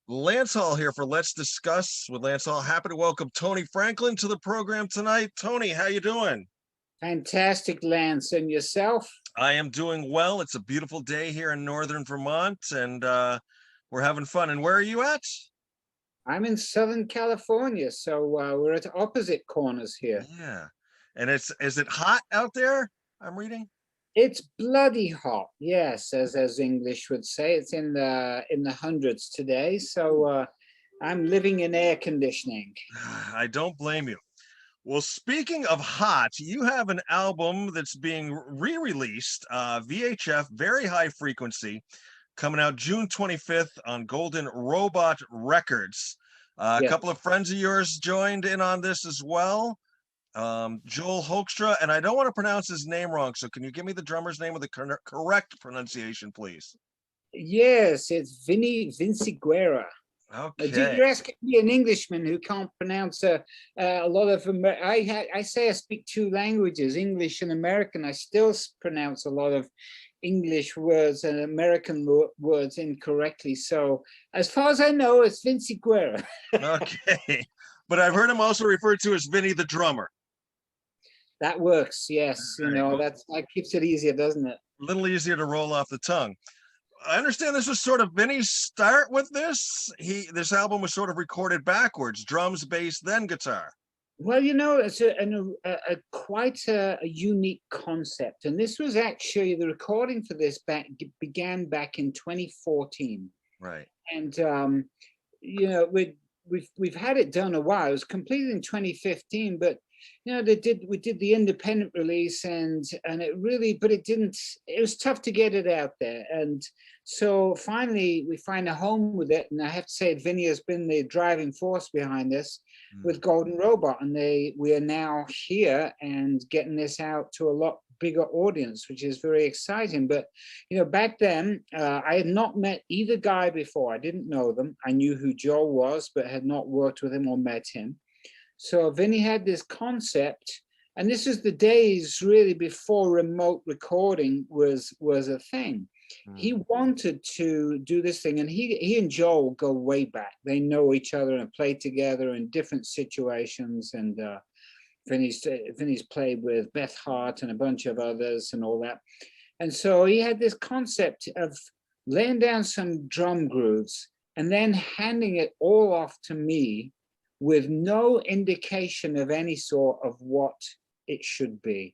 Lance Hall here for Let's Discuss with Lance Hall. Happy to welcome Tony Franklin to the program tonight. Tony, how you doing? Fantastic, Lance. And yourself? I am doing well. It's a beautiful day here in northern Vermont, and we're having fun. And where are you at? I'm in Southern California, so we're at opposite corners here. Yeah. And is it hot out there? I'm reading. It's bloody hot, yes, as English would say. It's in the hundreds today, so I'm living in air conditioning. I don't blame you. Well, speaking of hot, you have an album that's being re-released, VHF, Very High Frequency, coming out June 25th on Golden Robot Records. A couple of friends of yours joined in on this as well. Joel Hoekstra, and I don't want to pronounce his name wrong, so can you give me the drummer's name with the correct pronunciation, please? Yes, it's Vinci Guerra. Okay. You're asking me, an Englishman who can't pronounce a lot of. I say I speak two languages, English and American. I still pronounce a lot of English words and American words incorrectly. So, as far as I know, it's Vinci Guerra. Okay, but I've heard him also referred to as Vinny the drummer. That works, yes. You know, that keeps it easier, doesn't it? A little easier to roll off the tongue. I understand this was sort of Vinny's start with this. This album was sort of recorded backwards, drums, bass, then guitar. Well, you know, it's quite a unique concept. And this was actually, the recording for this began back in 2014. Right. And, you know, we've had it done a while. It was completed in 2015, but you know, we did the independent release and it was tough to get it out there. And so finally we find a home with it. And I have to say, Vinny has been the driving force behind this with Golden Robot. And we are now here and getting this out to a lot bigger audience, which is very exciting. But, you know, back then I had not met either guy before. I didn't know them. I knew who Joel was, but had not worked with him or met him. So Vinny had this concept, and this is the days really before remote recording was a thing. He wanted to do this thing, and he and Joel go way back. They know each other and play together in different situations. And Vinny's played with Beth Hart and a bunch of others and all that. And so he had this concept of laying down some drum grooves and then handing it all off to me, with no indication of any sort of what it should be.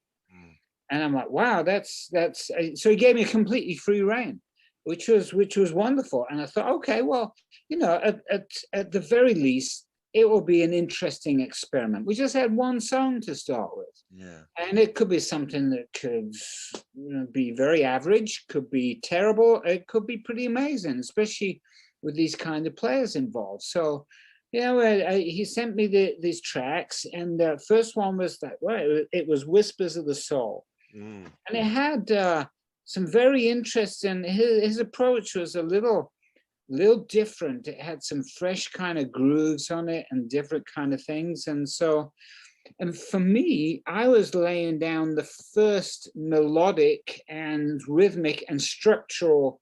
And I'm like, wow, that's so he gave me a completely free rein, which was wonderful. And I thought, okay, well, you know, at the very least, it will be an interesting experiment. We just had one song to start with. Yeah. And it could be something that could be very average, could be terrible, it could be pretty amazing, especially with these kind of players involved. So he sent me these tracks, and the first one was it was Whispers of the Soul. And it had some very interesting, his approach was a little different. It had some fresh kind of grooves on it and different kind of things. And for me, I was laying down the first melodic and rhythmic and structural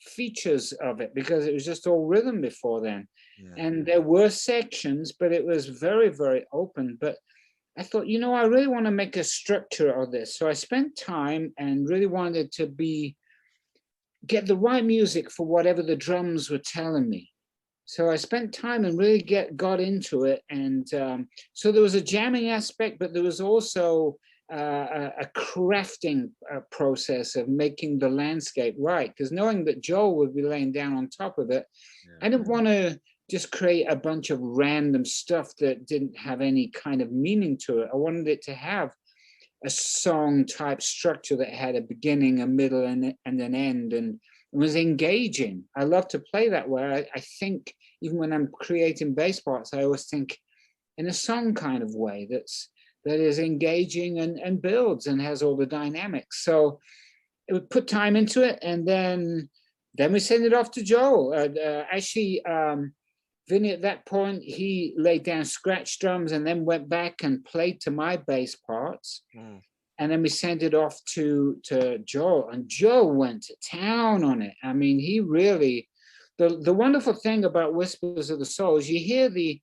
features of it, because it was just all rhythm before then. And there were sections, but it was very, very open. But I thought, you know, I really want to make a structure of this. So I spent time and really wanted to get the right music for whatever the drums were telling me. So I spent time and really got into it. And so there was a jamming aspect, but there was also a crafting process of making the landscape right. Because knowing that Joel would be laying down on top of it, I didn't want to just create a bunch of random stuff that didn't have any kind of meaning to it. I wanted it to have a song type structure that had a beginning, a middle, and an end, and was engaging. I love to play that way. I think even when I'm creating bass parts, I always think in a song kind of way that is engaging and builds and has all the dynamics. So it would put time into it, and then we send it off to Joel. Actually, Vinny, at that point, he laid down scratch drums and then went back and played to my bass parts. And then we sent it off to Joel, and Joel went to town on it. I mean, he really, the wonderful thing about Whispers of the Soul is you hear the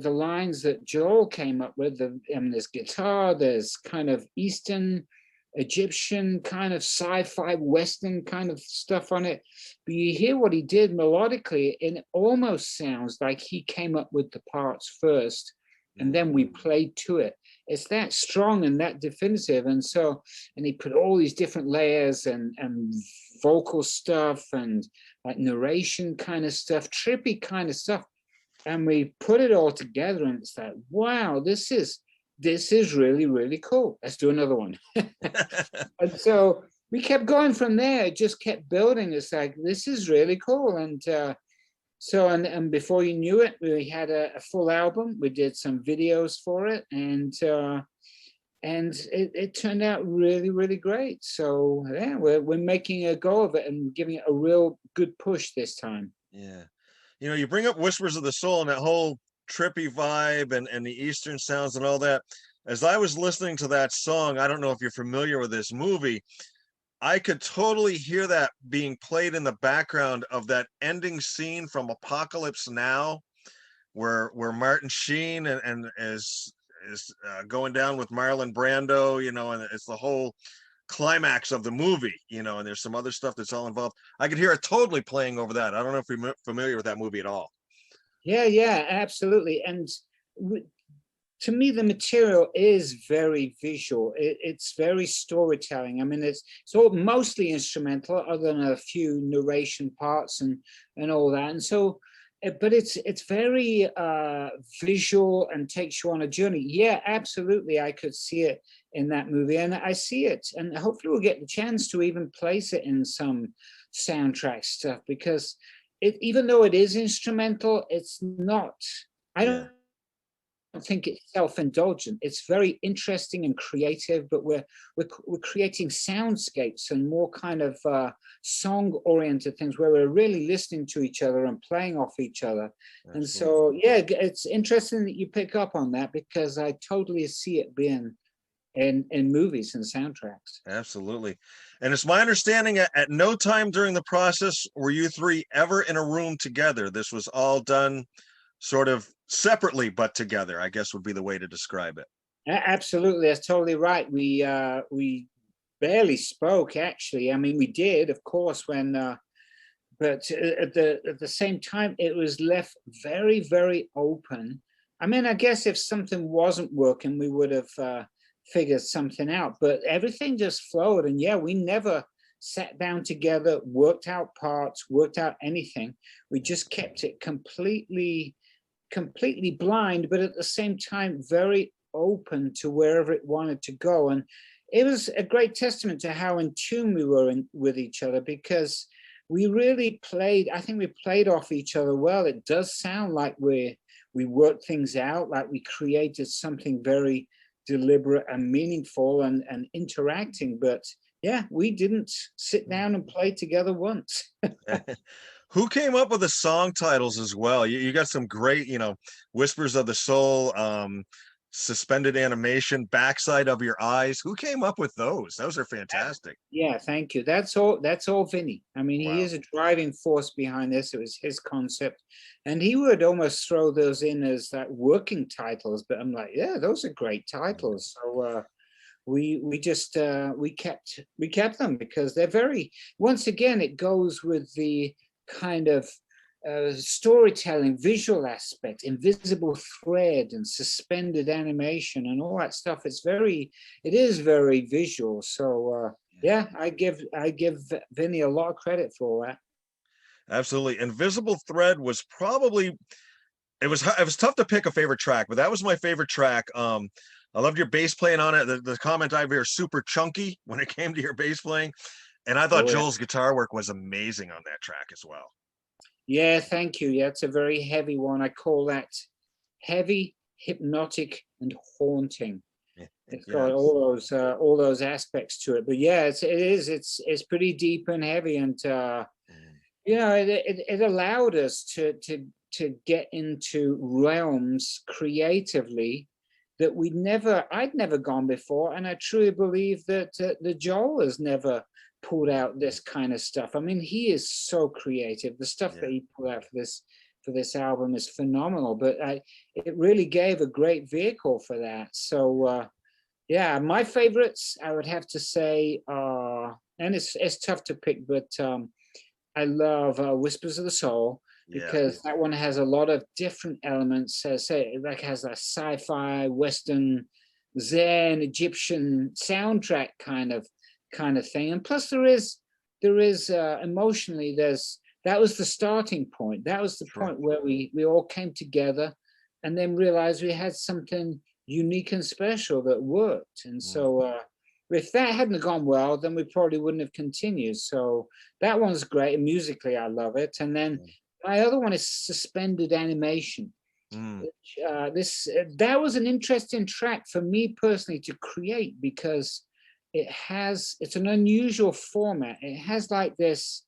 lines that Joel came up with. There's guitar, there's kind of Eastern Egyptian kind of sci-fi Western kind of stuff on it, but you hear what he did melodically, and it almost sounds like he came up with the parts first, and then we played to it. It's that strong and that definitive, and he put all these different layers and vocal stuff and like narration kind of stuff, trippy kind of stuff, and we put it all together, and it's like, wow, this is really, really cool. Let's do another one. And so we kept going from there. It just kept building. It's like, this is really cool. And and before you knew it, we had a full album. We did some videos for it, and it turned out really, really great. So yeah, we're making a go of it and giving it a real good push this time. Yeah. You know, you bring up Whispers of the Soul and that whole trippy vibe and the Eastern sounds and all that. As I was listening to that song, I don't know if you're familiar with this movie, I could totally hear that being played in the background of that ending scene from Apocalypse Now, where Martin Sheen and is going down with Marlon Brando, you know, and it's the whole climax of the movie, you know, and there's some other stuff that's all involved. I could hear it totally playing over that. I don't know if you're familiar with that movie at all. Yeah, absolutely. And to me, the material is very visual. It's very storytelling. I mean, it's all mostly instrumental, other than a few narration parts and all that. And so, but it's very visual and takes you on a journey. Yeah, absolutely. I could see it in that movie, and I see it, and hopefully we'll get the chance to even place it in some soundtrack stuff, because even though it is instrumental, it's not. I don't think it's self-indulgent. It's very interesting and creative, but we're creating soundscapes and more kind of song-oriented things where we're really listening to each other and playing off each other. Absolutely. And so, yeah, it's interesting that you pick up on that, because I totally see it being in movies and soundtracks. Absolutely. And it's my understanding at no time during the process were you three ever in a room together. This was all done sort of separately, but together, I guess would be the way to describe it. Absolutely. That's totally right. We barely spoke, actually. I mean, we did, of course, when, but at the same time, it was left very, very open. I mean, I guess if something wasn't working, we would have figured something out, but everything just flowed. And yeah, we never sat down together, worked out parts, worked out anything. We just kept it completely blind, but at the same time very open to wherever it wanted to go. And it was a great testament to how in tune we were with each other, because we really played, I think we played off each other well. It does sound like we worked things out, like we created something very deliberate and meaningful and interacting. But yeah, we didn't sit down and play together once. Who came up with the song titles as well? You got some great, you know, Whispers of the Soul, Suspended Animation, Backside of Your Eyes. Who came up with those? Those are fantastic. Yeah, thank you. That's all Vinny. I mean, wow. He is a driving force behind this. It was his concept, and he would almost throw those in as like working titles, but I'm like, yeah, those are great titles. So we kept them, because they're very, once again, it goes with the kind of storytelling, visual aspect, invisible thread and suspended animation and all that stuff. It is very visual. So yeah, I give Vinny a lot of credit for all that. Absolutely. Invisible Thread was probably, it was tough to pick a favorite track, but that was my favorite track. I loved your bass playing on it. The comment I hear, super chunky when it came to your bass playing. And I thought Joel's guitar work was amazing on that track as well. Yeah, thank you. Yeah, it's a very heavy one. I call that heavy, hypnotic, and haunting. It's got all those aspects to it. But yeah, it's pretty deep and heavy, and you know, it allowed us to get into realms creatively that I'd never gone before, and I truly believe that the Joel has never pulled out this kind of stuff. I mean, he is so creative. The stuff Yeah. that he pulled out for this album is phenomenal. But it really gave a great vehicle for that. So yeah, my favorites I would have to say are, and it's tough to pick, but I love Whispers of the Soul, Yeah. because that one has a lot of different elements. Say, like has a sci-fi, Western, Zen, Egyptian soundtrack kind of thing. And plus, there is emotionally, that was the starting point. That was the Sure. point where we all came together, and then realized we had something unique and special that worked. And so if that hadn't gone well, then we probably wouldn't have continued. So that one's great, and musically I love it. And then my other one is Suspended Animation. Mm. That was an interesting track for me personally to create, because it's an unusual format. It has like this,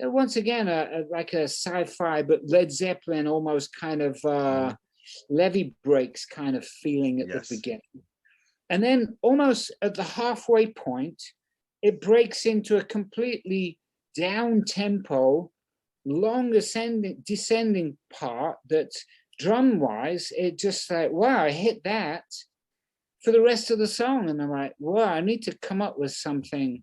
once again, like a sci-fi but Led Zeppelin almost kind of levee breaks kind of feeling at the Yes. beginning. And then almost at the halfway point, it breaks into a completely down tempo, long descending part that drum wise, it just like, wow, I hit that for the rest of the song. And I'm like, wow, I need to come up with something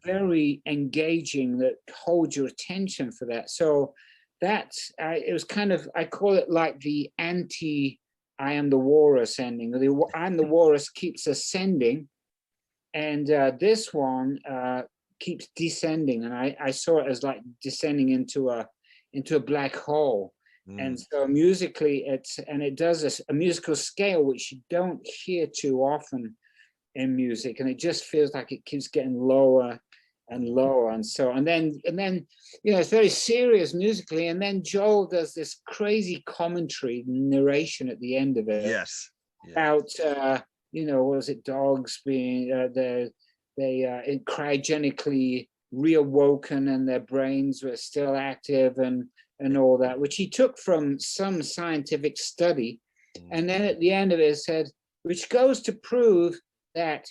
very engaging that holds your attention for that. So it was kind of, I call it like the anti I Am the Walrus ending. I Am the Walrus keeps ascending, and this one keeps descending, and I saw it as like descending into a black hole. And so musically, it does a musical scale which you don't hear too often in music, and it just feels like it keeps getting lower and lower. And then it's very serious musically, and then Joel does this crazy commentary narration at the end of it. Yes. About what was it, dogs being they cryogenically reawoken and their brains were still active and all that, which he took from some scientific study. And then at the end of it said, which goes to prove that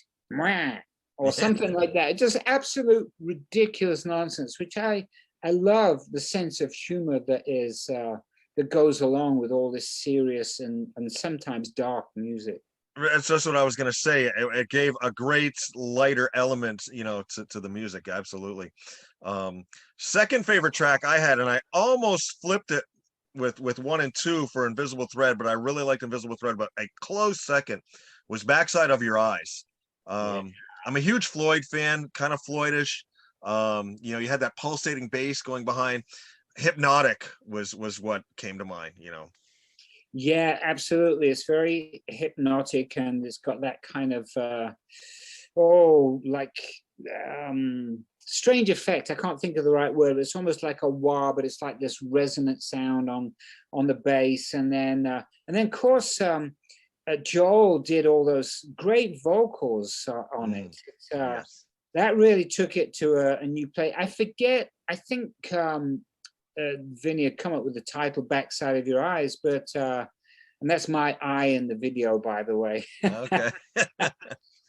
or something like that. Just absolute ridiculous nonsense, which I love the sense of humor that goes along with all this serious and sometimes dark music. That's just what I was going to say. It gave a great lighter element, to the music. Absolutely. Second favorite track I had, and I almost flipped it with 1 and 2 for Invisible Thread, but I really liked Invisible Thread. But a close second was Backside of Your Eyes. I'm a huge Floyd fan, kind of Floydish. You had that pulsating bass going behind. Hypnotic was what came to mind. Yeah, absolutely. It's very hypnotic, and it's got that kind of strange effect. I can't think of the right word. It's almost like a wah, but it's like this resonant sound on the bass. And then of course Joel did all those great vocals on it. Yes. That really took it to a new place. I think Vinny had come up with the title Backside of Your Eyes, but and that's my eye in the video, by the way. Okay.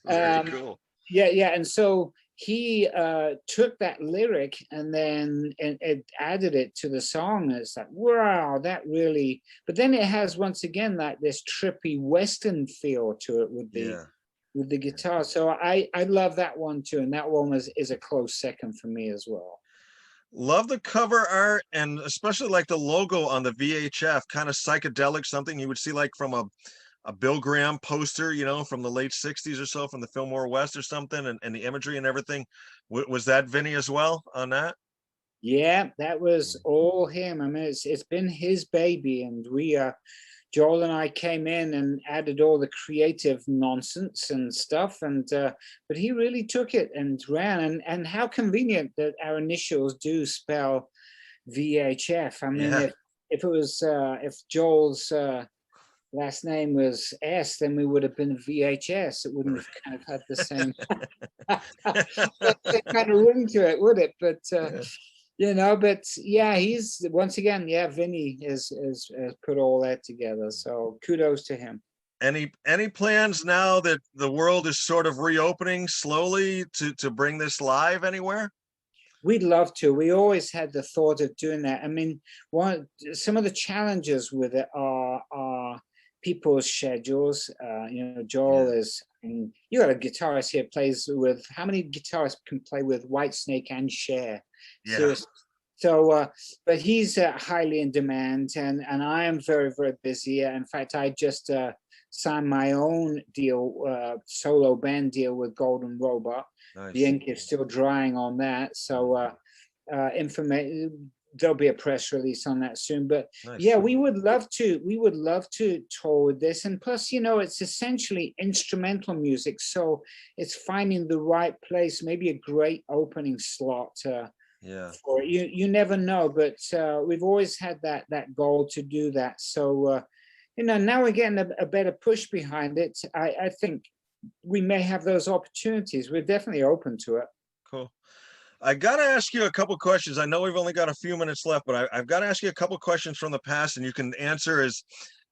Very cool. Yeah, and so he took that lyric and then it added it to the song. And it's like, wow, that really, but then it has once again like this trippy Western feel to it with the guitar. So I love that one too, and that one is a close second for me as well. Love the cover art, and especially like the logo on the VHF, kind of psychedelic, something you would see like from a Bill Graham poster, from the late 60s or so, from the Fillmore West or something, and the imagery and everything. Was that Vinny as well on that? Yeah, that was all him. I mean, it's been his baby, and Joel and I came in and added all the creative nonsense and stuff, but he really took it and ran. And how convenient that our initials do spell VHF. I mean, if it was if Joel's last name was S, then we would have been VHS. It wouldn't have kind of had the same kind of ring to it, would it? But but yeah, he's once again, Vinny has put all that together. So kudos to him. Any plans now that the world is sort of reopening slowly to bring this live anywhere? We'd love to. We always had the thought of doing that. I mean, some of the challenges with it are people's schedules. Joel Yeah, is, and you got a guitarist here plays with, how many guitarists can play with Whitesnake and Cher? yeah, Seriously. So, but he's highly in demand, and I am very, very busy. In fact, I just signed my own deal, solo band deal with Golden Robot. The nice, ink is still drying on that, so information, there'll be a press release on that soon. But nice. yeah, we would love to. We would love to tour with this, and plus, it's essentially instrumental music, so it's finding the right place, maybe a great opening slot. Yeah. For you, you never know, but we've always had that goal to do that. So now we're getting a better push behind it. I think we may have those opportunities. We're definitely open to it. Cool. I got to ask you a couple questions. I know we've only got a few minutes left, but I've got to ask you a couple questions from the past, and you can answer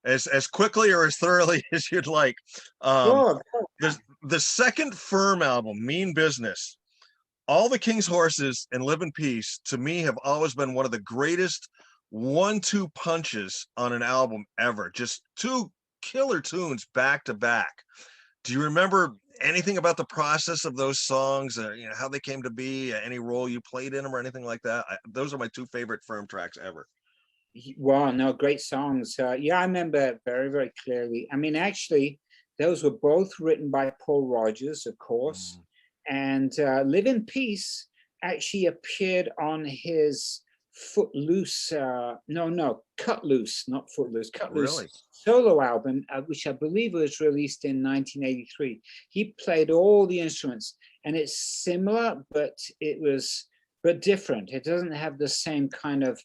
as quickly or as thoroughly as you'd like. Um, Sure. the second Firm album, Mean Business, All the King's Horses and Live in Peace, to me have always been one of the greatest 1-2 punches on an album ever. Just two killer tunes back to back. Do you remember anything about the process of those songs? How they came to be, any role you played in them, or anything like that? Those are my two favorite Firm tracks ever. Wow, no, great songs. Yeah, I remember very, very clearly. I mean, actually, those were both written by Paul Rogers, of course. Mm, And Live in Peace actually appeared on his Footloose, Cut Loose, not Footloose, Cut Loose really? solo album, which I believe was released in 1983. He played all the instruments, and it's similar, but different. It doesn't have the same kind of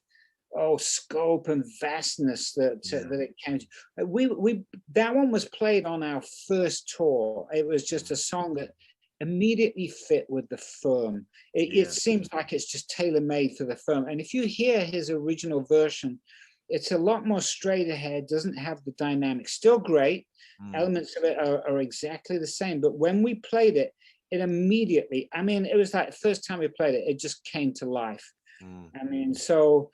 scope and vastness Yeah. that it can. We that one was played on our first tour. It was just a song that immediately fit with the Firm. It Yeah. seems like it's just tailor-made for the Firm. And if you hear his original version, it's a lot more straight ahead, doesn't have the dynamics. Still great. Mm, Elements of it are exactly the same. But when we played it, it immediately, I mean, it was like the first time we played it, it just came to life. mm, I mean, so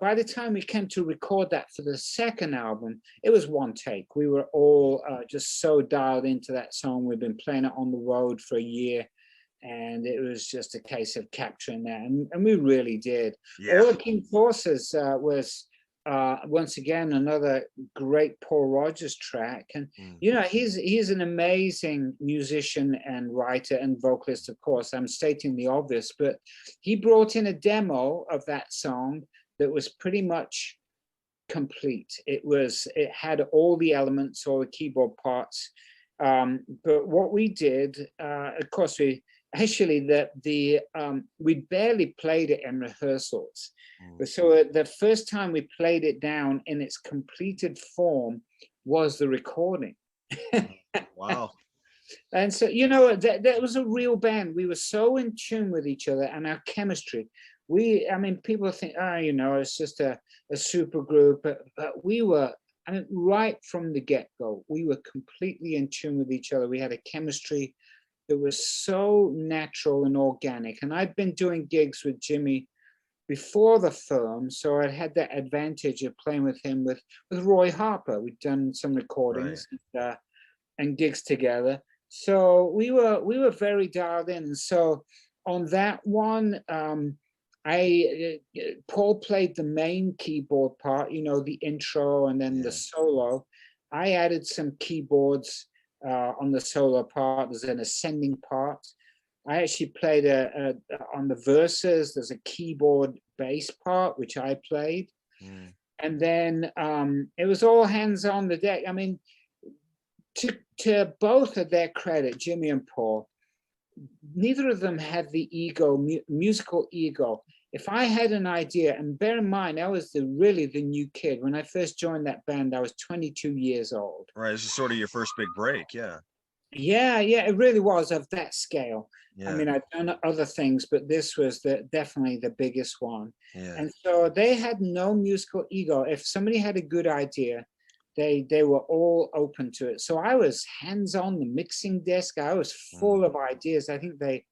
by the time we came to record that for the second album, it was one take. We were all just so dialed into that song. We've been playing it on the road for a year, and it was just a case of capturing that, and we really did. yeah. All the King Forces was once again another great Paul Rogers track, and Mm, he's an amazing musician and writer and vocalist. Of course, I'm stating the obvious, but he brought in a demo of that song that was pretty much complete. It had all the elements, all the keyboard parts. But what we did, of course, we barely played it in rehearsals. mm. But so the first time we played it down in its completed form was the recording. Wow. And so, that was a real band. We were so in tune with each other and our chemistry. I mean, people think, it's just a super group, but we were, I mean, right from the get-go, we were completely in tune with each other. We had a chemistry that was so natural and organic. And I'd been doing gigs with Jimmy before the Firm, so I had that advantage of playing with him with Roy Harper. We'd done some Right. recordings and gigs together. So we were very dialed in. And so on that one, Paul played the main keyboard part, the intro and then the Yeah. solo. I added some keyboards on the solo part. There's an ascending part. I actually played on the verses. There's a keyboard bass part which I played, Mm, and then it was all hands on the deck. I mean, to both of their credit, Jimmy and Paul, neither of them had the musical ego. If I had an idea, and bear in mind, I was really the new kid. When I first joined that band, I was 22 years old. right. This is sort of your first big break. Yeah. Yeah, it really was of that scale. I Yeah. mean, I've done other things, but this was definitely the biggest one. Yeah. And so they had no musical ego. If somebody had a good idea, they were all open to it. So I was hands on the mixing desk. I was full of ideas. I think they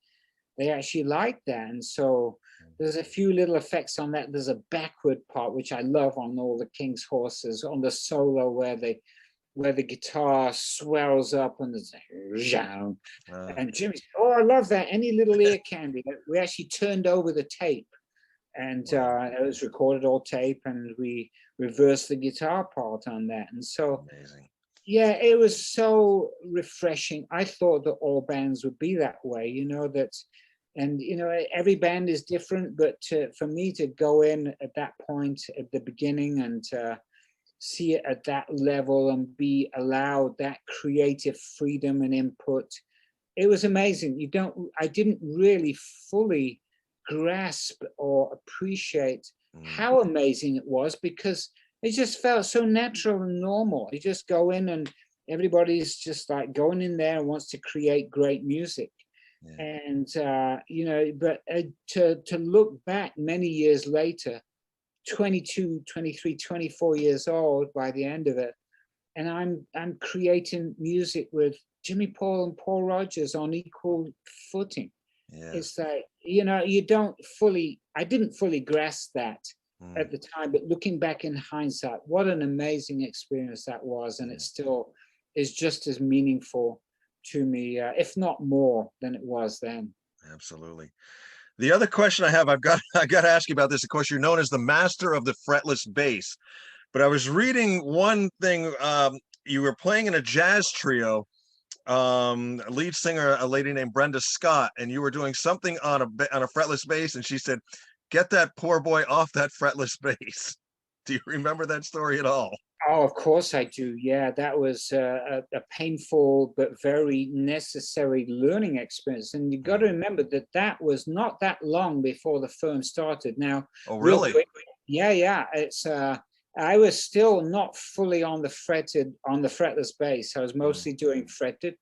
actually liked that. And so there's a few little effects on that. There's a backward part, which I love on all the King's Horses, on the solo where the guitar swells up and there's and Jimmy said, oh, I love that. Any little ear candy. We actually turned over the tape, and it was recorded all tape, and we reversed the guitar part on that. And so, amazing. Yeah, it was so refreshing. I thought that all bands would be that way, you know, that, and, you know, every band is different, but for me to go in at that point at the beginning and see it at that level and be allowed that creative freedom and input, it was amazing. I didn't really fully grasp or appreciate how amazing it was, because it just felt so natural and normal. You just go in and everybody's just like going in there and wants to create great music. Yeah. And, you know, but to look back many years later, 22, 23, 24 years old by the end of it, and I'm creating music with Jimmy Paul and Paul Rodgers on equal footing. Yeah. It's like, you know, I didn't fully grasp that at the time, but looking back in hindsight, what an amazing experience that was. And it still is just as meaningful to me, if not more than it was then. Absolutely. The other question I have, I got to ask you about this. Of course, you're known as the master of the fretless bass, but I was reading one thing. You were playing in a jazz trio, lead singer, a lady named Brenda Scott, and you were doing something on a fretless bass, and she said, "Get that poor boy off that fretless bass." Do you remember that story at all? Oh, of course I do. Yeah, that was a painful but very necessary learning experience. And you've got to remember that that was not that long before the firm started. Now, oh, really? Quick, yeah. It's I was still not fully on the fretless bass. I was mostly doing fretted,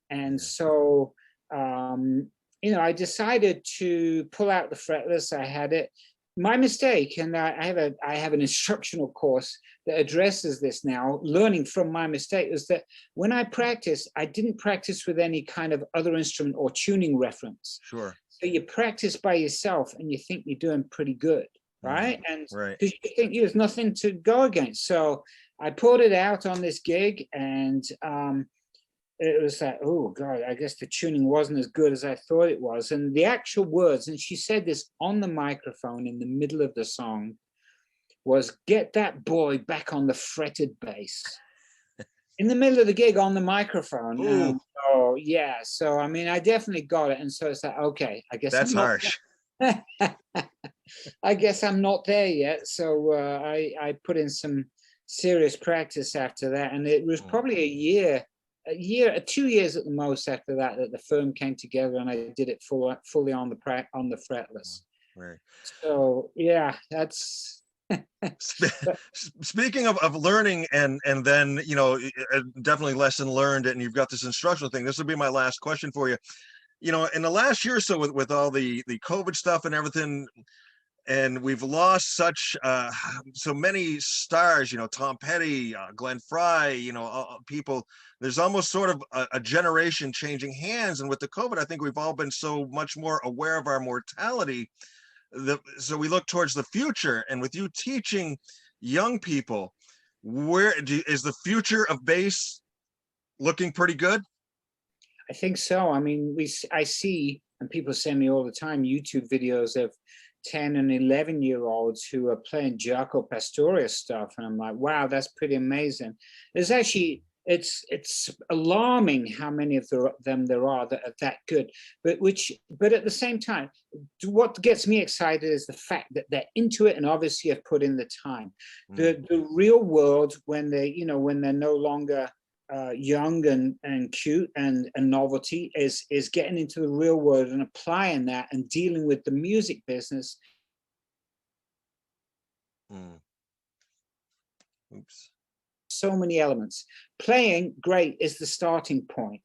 and so you know, I decided to pull out the fretless. I had it. My mistake, and I have an instructional course that addresses this now, learning from my mistake, is that when I practice, I didn't practice with any kind of other instrument or tuning reference. Sure. So you practice by yourself and you think you're doing pretty good, right? And because you think there's nothing to go against. So I pulled it out on this gig, and it was like, oh God, I guess the tuning wasn't as good as I thought it was. And the actual words, and she said this on the microphone in the middle of the song, was, "Get that boy back on the fretted bass." In the middle of the gig on the microphone. Oh yeah. So, I mean, I definitely got it. And so it's like, okay, I guess that's harsh. I guess I'm not there yet. So I put in some serious practice after that. And it was probably a 2 years at the most after that the firm came together, and I did it fully on the fretless. Right. So yeah, that's speaking of learning and then, you know, definitely lesson learned, and you've got this instructional thing. This will be my last question for you. You know, in the last year or so with all the COVID stuff and everything, and we've lost such so many stars, you know, Tom Petty, Glenn Fry, you know, people. There's almost sort of a generation changing hands. And with the COVID, I think we've all been so much more aware of our mortality. So we look towards the future. And with you teaching young people, is the future of bass looking pretty good? I think so. I mean, I see, and people send me all the time, YouTube videos of 10 and 11-year-olds who are playing Jaco Pastorius stuff, and I'm like, wow, that's pretty amazing. There's actually, it's alarming how many of them there are that are that good. But at the same time, what gets me excited is the fact that they're into it and obviously have put in the time. The real world, when they're no longer young and cute and novelty, is getting into the real world and applying that and dealing with the music business. Oops. So many elements. Playing great is the starting point.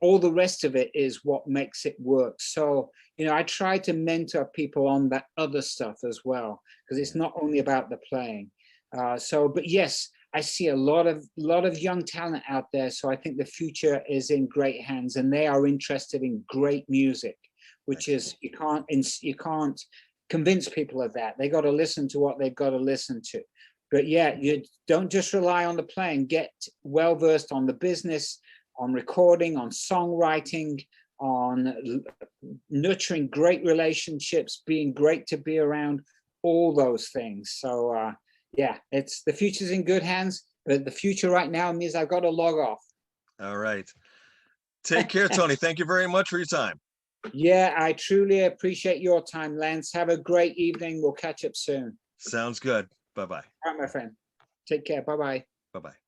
All the rest of it is what makes it work. So, you know, I try to mentor people on that other stuff as well, because it's not only about the playing. But yes, I see a lot of young talent out there. So I think the future is in great hands, and they are interested in great music, which is you can't convince people of that. They got to listen to what they've got to listen to. But yeah, you don't just rely on the playing. Get well versed on the business, on recording, on songwriting, on nurturing great relationships, being great to be around, all those things. So yeah, it's the future's in good hands, but the future right now means I've got to log off. All right. Take care, Tony. Thank you very much for your time. Yeah, I truly appreciate your time, Lance. Have a great evening. We'll catch up soon. Sounds good. Bye-bye. All right, my friend. Take care. Bye-bye. Bye-bye.